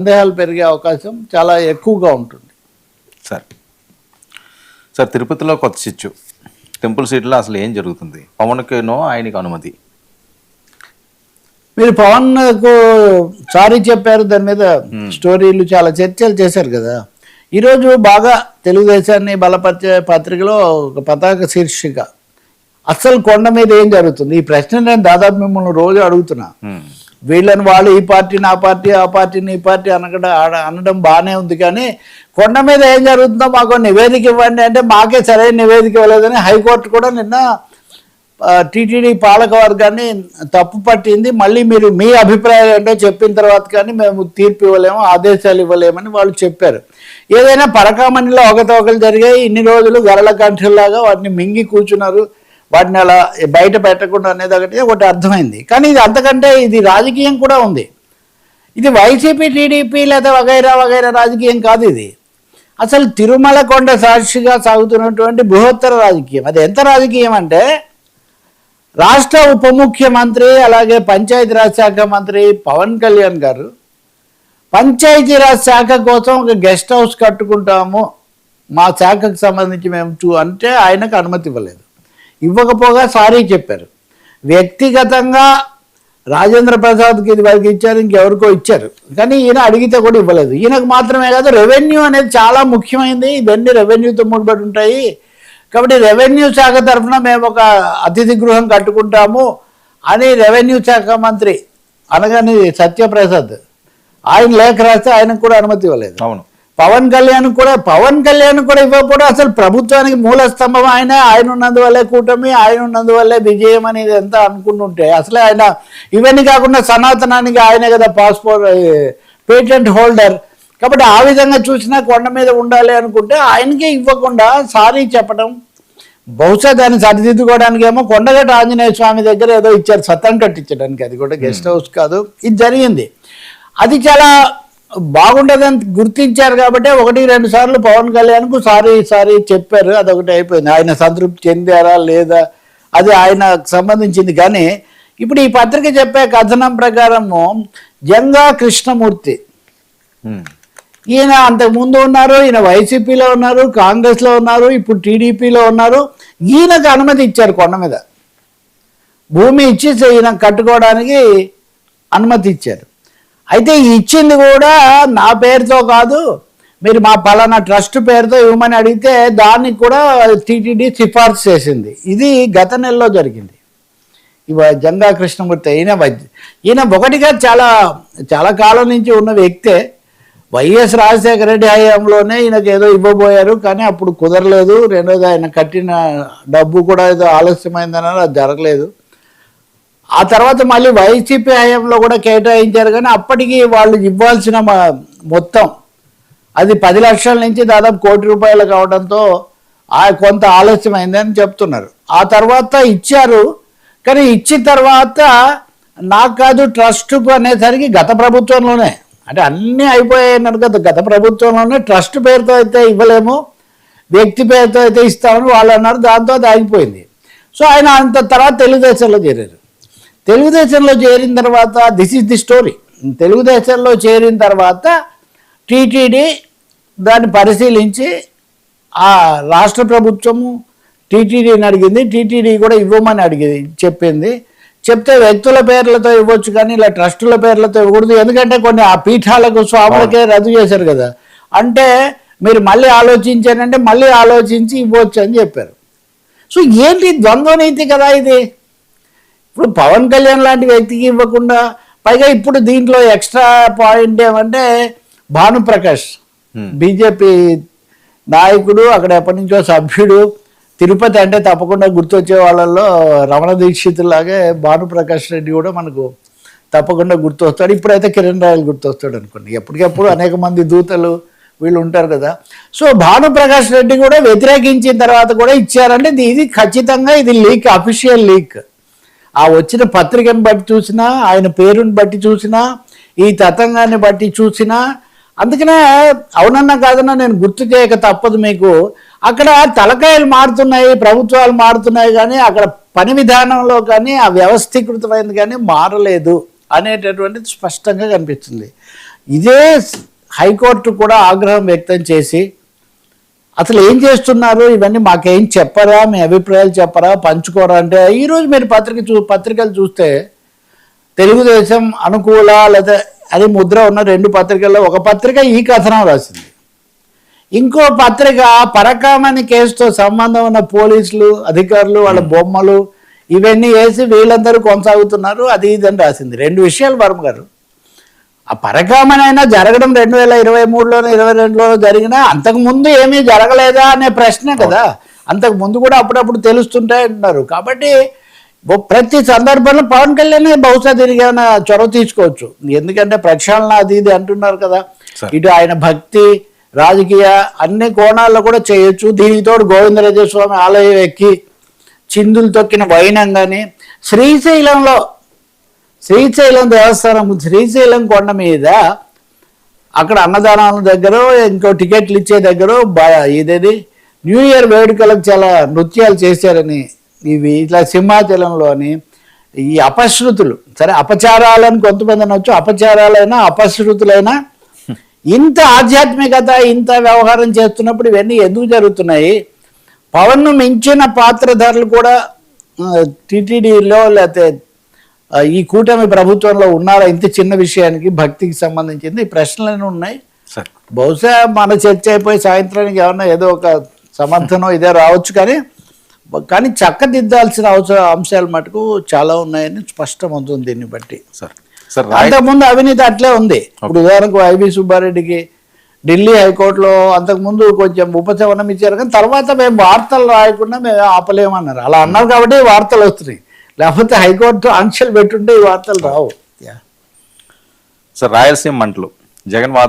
సందేహాలు పెరిగే అవకాశం చాలా ఎక్కువగా ఉంటుంది. సార్ తిరుపతిలో కొత్త సిచ్చు టెంపుల్ సీట్లో అసలు ఏం జరుగుతుంది? పవన్కేనో ఆయనకి అనుమతి? మీరు పవన్కు సారీ చెప్పారు, దాని మీద స్టోరీలు చాలా చర్చలు చేశారు కదా. ఈరోజు బాగా తెలుగుదేశాన్ని బలపరిచే పత్రికలో ఒక పతాక శీర్షిక, అసలు కొండ మీద ఏం జరుగుతుంది. ఈ ప్రశ్న నేను దాదాపు మిమ్మల్ని రోజు అడుగుతున్నా. వీళ్ళని వాళ్ళు ఈ పార్టీ నా పార్టీ, ఆ పార్టీని ఈ పార్టీ అనడం బాగానే ఉంది, కానీ కొండ మీద ఏం జరుగుతుందో మాకు నివేదిక ఇవ్వండి అంటే మాకే సరైన నివేదిక ఇవ్వలేదని హైకోర్టు కూడా నిన్న టీటీడీ పాలక వర్గాన్ని తప్పు పట్టింది. మళ్ళీ మీరు మీ అభిప్రాయం ఏంటో చెప్పిన తర్వాత కానీ మేము తీర్పు ఇవ్వలేము, ఆదేశాలు ఇవ్వలేమని వాళ్ళు చెప్పారు. ఏదైనా పరకామణిలో ఒకతోకలు జరిగాయి, ఇన్ని రోజులు గరళ కంఠుల్లాగా వాటిని మింగి కూర్చున్నారు, వాటిని అలా బయట పెట్టకుండా అనేది ఒకటి అర్థమైంది. కానీ ఇది అంతకంటే ఇది రాజకీయం కూడా ఉంది. ఇది వైసీపీ టీడీపీ లేదా వగైరా వగైరా రాజకీయం కాదు. ఇది అసలు తిరుమల కొండ సాక్షిగా సాగుతున్నటువంటి బృహత్తర రాజకీయం. అది ఎంత రాజకీయం అంటే రాష్ట్ర ఉప ముఖ్యమంత్రి అలాగే పంచాయతీరాజ్ శాఖ మంత్రి పవన్ కళ్యాణ్ గారు పంచాయతీరాజ్ శాఖ కోసం ఒక గెస్ట్ హౌస్ కట్టుకుంటాము మా శాఖకు సంబంధించి మేము అంటే ఆయనకు అనుమతి ఇవ్వలేదు. ఇవ్వకపోగా సారీ చెప్పారు. వ్యక్తిగతంగా రాజేంద్ర ప్రసాద్కి ఇది వరకు ఇచ్చారు, ఇంకెవరికో ఇచ్చారు, కానీ ఈయన అడిగితే కూడా ఇవ్వలేదు. ఈయనకు మాత్రమే కాదు, రెవెన్యూ అనేది చాలా ముఖ్యమైనది, ఇవన్నీ రెవెన్యూతో ముడిపడి ఉంటాయి. కాబట్టి రెవెన్యూ శాఖ తరఫున మేము ఒక అతిథి గృహం కట్టుకుంటాము అని రెవెన్యూ శాఖ మంత్రి అనగానే సత్యప్రసాద్ ఆయన లేఖ రాస్తే ఆయనకు కూడా అనుమతి ఇవ్వలేదు. అవును, పవన్ కళ్యాణ్ కూడా ఇవ్వకపోవడం అసలు ప్రభుత్వానికి మూల స్తంభం ఆయన ఉన్నందువల్లే కూటమి, ఆయన ఉన్నందువల్లే విజయం అనేది ఎంత అనుకుంటుంటే అసలే ఆయన ఇవన్నీ కాకుండా సనాతనానికి ఆయనే కదా పేటెంట్ హోల్డర్. కాబట్టి ఆ విధంగా చూసినా కొండ మీద ఉండాలి అనుకుంటే ఆయనకే ఇవ్వకుండా సారీ చెప్పడం, బహుశా దాన్ని సరిదిద్దుకోవడానికి ఏమో కొండగట్ట ఆంజనేయ స్వామి దగ్గర ఏదో ఇచ్చారు సతం కట్టించడానికి, అది కూడా గెస్ట్ హౌస్ కాదు. ఇది జరిగింది, అది చాలా బాగుంటుందని గుర్తించారు కాబట్టి 1-2 సార్లు పవన్ కళ్యాణ్కు సారీ చెప్పారు, అదొకటి అయిపోయింది. ఆయన సంతృప్తి చెందారా లేదా అది ఆయనకు సంబంధించింది. కానీ ఇప్పుడు ఈ పత్రిక చెప్పే కథనం ప్రకారము జంగా కృష్ణమూర్తి ఈయన అంతకుముందు ఉన్నారు, ఈయన వైసీపీలో ఉన్నారు, కాంగ్రెస్లో ఉన్నారు, ఇప్పుడు టీడీపీలో ఉన్నారు. ఈయనకు అనుమతి ఇచ్చారు, కొండ మీద భూమి ఇచ్చి ఈయన కట్టుకోవడానికి అనుమతి ఇచ్చారు. అయితే ఇచ్చింది కూడా నా పేరుతో కాదు, మీరు మా పలానా ట్రస్ట్ పేరుతో ఇవ్వమని అడిగితే దానికి కూడా టీటీడీ సిఫార్సు చేసింది. ఇది గత నెలలో జరిగింది. జంగా కృష్ణమూర్తి ఈయన ఒకటిగా చాలా కాలం నుంచి ఉన్న వ్యక్తే. వైఎస్ రాజశేఖర రెడ్డి హయాంలోనే ఈయనకు ఏదో ఇవ్వబోయారు, కానీ అప్పుడు కుదరలేదు. రెండోది ఆయన కట్టిన డబ్బు కూడా ఏదో ఆలస్యమైందన్నారు, అది జరగలేదు. ఆ తర్వాత మళ్ళీ వైసీపీ హయాంలో కూడా కేటాయించారు, కానీ అప్పటికి వాళ్ళు ఇవ్వాల్సిన మొత్తం అది 10 లక్షల నుంచి దాదాపు 1 కోటి రూపాయలు కావడంతో కొంత ఆలస్యమైందని చెప్తున్నారు. ఆ తర్వాత ఇచ్చారు, కానీ ఇచ్చిన తర్వాత నాకు కాదు ట్రస్ట్కు అనేసరికి గత ప్రభుత్వంలోనే, అంటే అన్నీ అయిపోయాయన్నారు కదా, గత ప్రభుత్వంలోనే ట్రస్ట్ పేరుతో అయితే ఇవ్వలేము, వ్యక్తి పేరుతో అయితే ఇస్తామని వాళ్ళు అన్నారు. దాంతో అది ఆగిపోయింది. సో ఆయన అంత తర్వాత తెలుగుదేశంలో చేరారు. తెలుగుదేశంలో చేరిన తర్వాత దిస్ ఈజ్ ది స్టోరీ. తెలుగుదేశంలో చేరిన తర్వాత టీటీడీ దాన్ని పరిశీలించి ఆ రాష్ట్ర ప్రభుత్వము టీటీడీని అడిగింది, టీటీడీ కూడా ఇవ్వమని చెప్తే వ్యక్తుల పేర్లతో ఇవ్వచ్చు కానీ ఇలా ట్రస్టుల పేర్లతో ఇవ్వకూడదు, ఎందుకంటే కొన్ని ఆ పీఠాలకు స్వాములకే రద్దు చేశారు కదా. అంటే మీరు మళ్ళీ ఆలోచించారంటే మళ్ళీ ఆలోచించి ఇవ్వచ్చు అని చెప్పారు. సో ఏంటి ద్వంద్వ నీతి కదా ఇది. ఇప్పుడు పవన్ కళ్యాణ్ లాంటి వ్యక్తికి ఇవ్వకుండా, పైగా ఇప్పుడు దీంట్లో ఎక్స్ట్రా పాయింట్ ఏమంటే భానుప్రకాష్ బీజేపీ నాయకుడు, అక్కడ ఎప్పటి నుంచో సభ్యుడు, తిరుపతి అంటే తప్పకుండా గుర్తొచ్చే వాళ్ళల్లో రమణ దీక్షితులాగే భానుప్రకాష్ రెడ్డి కూడా మనకు తప్పకుండా గుర్తొస్తాడు. ఇప్పుడైతే కిరణ్ రాయల్ గుర్తొస్తాడు అనుకోండి, ఎప్పటికెప్పుడు అనేక మంది దూతలు వీళ్ళు ఉంటారు కదా. సో భానుప్రకాష్ రెడ్డి కూడా వ్యతిరేకించిన తర్వాత కూడా ఇచ్చారంటే ఇది ఖచ్చితంగా ఇది లీక్, అఫీషియల్ లీక్. ఆ వచ్చిన పత్రికను బట్టి చూసినా, ఆయన పేరుని బట్టి చూసినా, ఈ తతంగాన్ని బట్టి చూసినా, అందుకనే అవునన్నా కాదన్నా నేను గుర్తు చేయక తప్పదు మీకు. అక్కడ తలకాయలు మారుతున్నాయి, ప్రభుత్వాలు మారుతున్నాయి, కానీ అక్కడ పని విధానంలో కానీ ఆ వ్యవస్థీకృతమైనది కానీ మారలేదు అనేటటువంటిది స్పష్టంగా కనిపిస్తుంది. ఇదే హైకోర్టు కూడా ఆగ్రహం వ్యక్తం చేసి అసలు ఏం చేస్తున్నారు, ఇవన్నీ మాకేం చెప్పరా, మీ అభిప్రాయాలు చెప్పరా, పంచుకోరా అంటే ఈరోజు మీరు పత్రికలు చూస్తే తెలుగుదేశం అనుకూల లేదా అది ముద్ర ఉన్న 2 పత్రికల్లో ఒక పత్రిక ఈ కథనం రాసింది, ఇంకో పత్రిక పరకామణి కేసుతో సంబంధం ఉన్న పోలీసులు అధికారులు వాళ్ళ బొమ్మలు ఇవన్నీ వేసి వీళ్ళందరూ కొనసాగుతున్నారు అది ఇదని రాసింది. 2 విషయాలు వర్మ గారు. ఆ పరకామణి అయినా జరగడం 2023లోనో 2022లోనో జరిగినా అంతకుముందు ఏమీ జరగలేదా అనే ప్రశ్నే కదా. అంతకుముందు కూడా అప్పుడప్పుడు తెలుస్తుంటాయి అంటున్నారు. కాబట్టి ప్రతి సందర్భంలో పవన్ కళ్యాణ్ బహుశా దీనికి ఏమైనా చొరవ తీసుకోవచ్చు. ఎందుకంటే ప్రక్షాళన అది ఇది అంటున్నారు కదా. ఇటు ఆయన భక్తి రాజకీయ అన్ని కోణాల్లో కూడా చేయొచ్చు. దీనితో గోవిందరాజ స్వామి ఆలయం ఎక్కి చిందులు తొక్కిన వైనం కానీ శ్రీశైలం దేవస్థానం శ్రీశైలం కొండ మీద అక్కడ అన్నదానాల దగ్గర ఇంకో టికెట్లు ఇచ్చే దగ్గర ఇదేది న్యూ ఇయర్ వేడుకలకు చాలా నృత్యాలు చేశారని ఇవి ఇట్లా సింహాచలంలోని ఈ అపశృతులు సరే అపచారాలని కొంతమంది అనొచ్చు, అపచారాలైనా అపశృతులైనా ఇంత ఆధ్యాత్మికత ఇంత వ్యవహారం చేస్తున్నప్పుడు ఇవన్నీ ఎందుకు జరుగుతున్నాయి? పవన్ను మించిన పాత్రధారులు కూడా టీటీడీలో లేకపోతే ఈ కూటమి ప్రభుత్వంలో ఉన్నారా ఇంత చిన్న విషయానికి భక్తికి సంబంధించింది? ఈ ప్రశ్నలు ఉన్నాయి. బహుశా మన చర్చ అయిపోయి సాయంత్రానికి ఏమన్నా ఏదో ఒక సమర్థనం ఇదే రావచ్చు, కానీ చక్కదిద్దాల్సిన అంశాలు మటుకు చాలా ఉన్నాయని స్పష్టమవుతుంది దీన్ని బట్టి. అంతకుముందు అవినీతి అట్లే ఉంది. ఇప్పుడు ఉదాహరణకు వైవి సుబ్బారెడ్డికి ఢిల్లీ హైకోర్టులో అంతకుముందు కొంచెం ఉపశమనం ఇచ్చారు, కానీ తర్వాత మేము వార్తలు రాయకుండా మేము ఆపలేమన్నారు. అలా అన్నారు కాబట్టి వార్తలు వస్తున్నాయి, లేకపోతే హైకోర్టు ఆంక్షలు పెట్టుంటే ఈ వార్తలు రావు. సార్ రాయలసీమ మంటలు జగన్ వాదన